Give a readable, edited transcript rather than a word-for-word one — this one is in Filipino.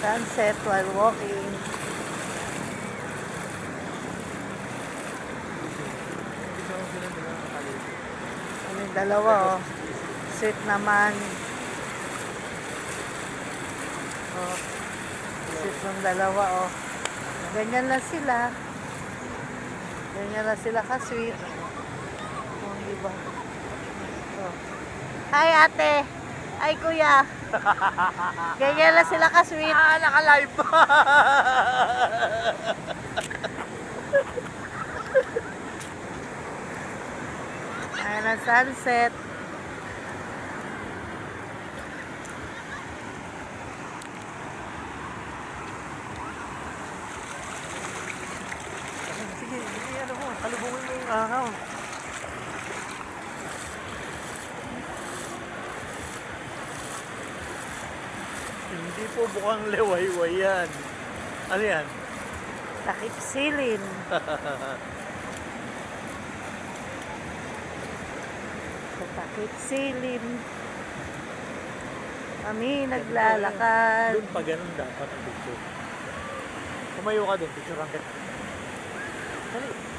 Sunset while walking. Ano yung dalawa oh. Sweet naman. Oh. Sweet ng dalawa oh. Ganyan lang sila. Ganyan lang sila ka-sweet. Oh, diba? Oh. Hi ate! Ay kuya! Ganyan lang sila ka-sweet. Ah, naka-live pa! Ayan ang sunset. Sige, ano mo, salubungin mo yung araw. Hindi po bukang lewayway yan. Ano yan? Takip silin. Sa takip silin. Kami naglalakad. Doon pa ganun dapat ang picture. Tumayo ka doon, picture ang kita. Dali.